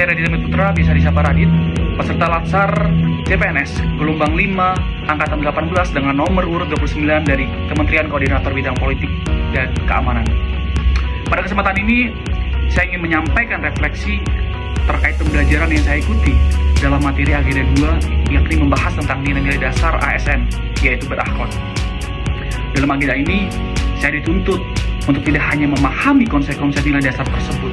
saya Radit Putra, bisa disapa Radit, peserta Latsar CPNS gelombang 5 angkatan 18 dengan nomor urut 29 dari Kementerian Koordinator Bidang Politik dan Keamanan. Pada kesempatan ini, saya ingin menyampaikan refleksi terkait pembelajaran yang saya ikuti dalam materi agenda 2, yakni membahas tentang nilai-nilai dasar ASN, yaitu berakhlak. Dalam agenda ini, saya dituntut untuk tidak hanya memahami konsep-konsep nilai dasar tersebut,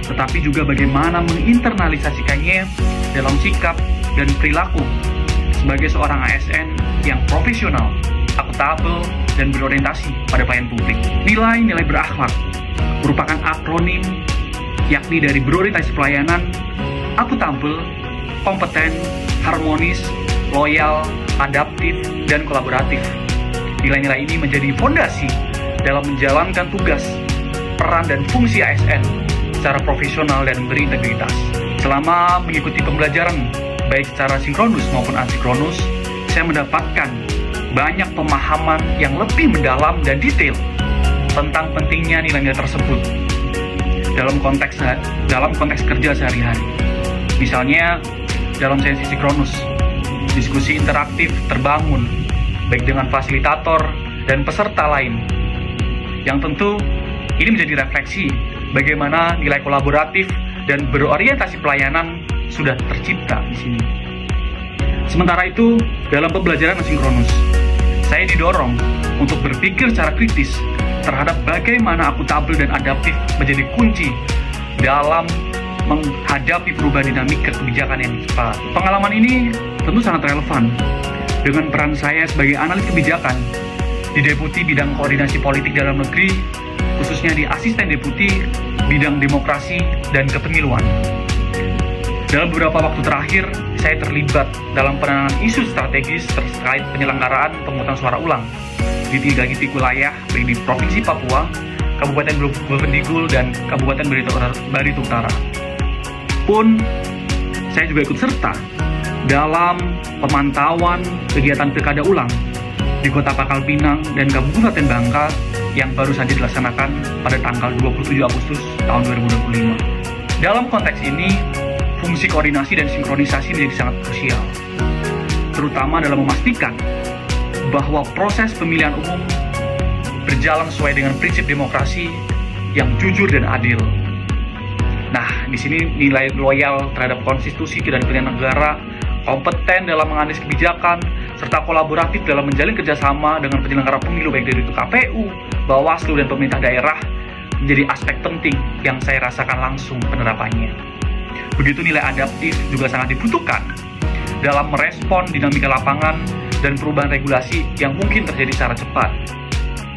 tetapi juga bagaimana menginternalisasikannya dalam sikap dan perilaku sebagai seorang ASN yang profesional, akuntabel, dan berorientasi pada pelayanan publik. Nilai-nilai berakhlak merupakan akronim yakni dari berorientasi pelayanan, akuntabel, kompeten, harmonis, loyal, adaptif, dan kolaboratif. Nilai-nilai ini menjadi fondasi dalam menjalankan tugas, peran, dan fungsi ASN secara profesional dan berintegritas. Selama mengikuti pembelajaran, baik secara sinkronus maupun asinkronus, saya mendapatkan banyak pemahaman yang lebih mendalam dan detail tentang pentingnya nilai-nilai tersebut dalam konteks kerja sehari-hari. Misalnya, dalam sesi sinkronus, diskusi interaktif terbangun, baik dengan fasilitator dan peserta lain. Yang tentu, ini menjadi refleksi bagaimana nilai kolaboratif dan berorientasi pelayanan sudah tercipta di sini. Sementara itu, dalam pembelajaran asinkronus, saya didorong untuk berpikir secara kritis terhadap bagaimana akuntabel dan adaptif menjadi kunci dalam menghadapi perubahan dinamika kebijakan yang cepat. Pengalaman ini tentu sangat relevan dengan peran saya sebagai analis kebijakan di Deputi Bidang Koordinasi Politik Dalam Negeri, khususnya di Asisten Deputi Bidang Demokrasi dan Kepemiluan. Dalam beberapa waktu terakhir, saya terlibat dalam penanganan isu strategis terkait penyelenggaraan pemungutan suara ulang di 3 titik wilayah, baik di Provinsi Papua, Kabupaten Bovendigul, dan Kabupaten Barito Utara. Pun, saya juga ikut serta dalam pemantauan kegiatan pilkada ulang di Kota Pangkal Pinang dan Kabupaten Bangka yang baru saja dilaksanakan pada tanggal 27 Agustus tahun 2025. Dalam konteks ini, fungsi koordinasi dan sinkronisasi menjadi sangat krusial, terutama dalam memastikan bahwa proses pemilihan umum berjalan sesuai dengan prinsip demokrasi yang jujur dan adil. Nah, di sini nilai loyal terhadap konstitusi dan pilihan negara, kompeten dalam menganalisis kebijakan, serta kolaboratif dalam menjalin kerjasama dengan penyelenggara pemilu baik dari KPU, Bawaslu, dan pemerintah daerah menjadi aspek penting yang saya rasakan langsung penerapannya. Begitu nilai adaptif juga sangat dibutuhkan dalam merespon dinamika lapangan dan perubahan regulasi yang mungkin terjadi secara cepat.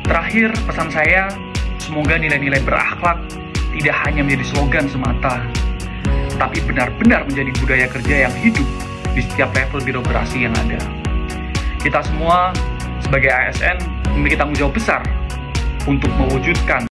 Terakhir, pesan saya, semoga nilai-nilai berakhlak tidak hanya menjadi slogan semata, tapi benar-benar menjadi budaya kerja yang hidup di setiap level birokrasi yang ada. Kita semua sebagai ASN memiliki tanggung jawab besar untuk mewujudkan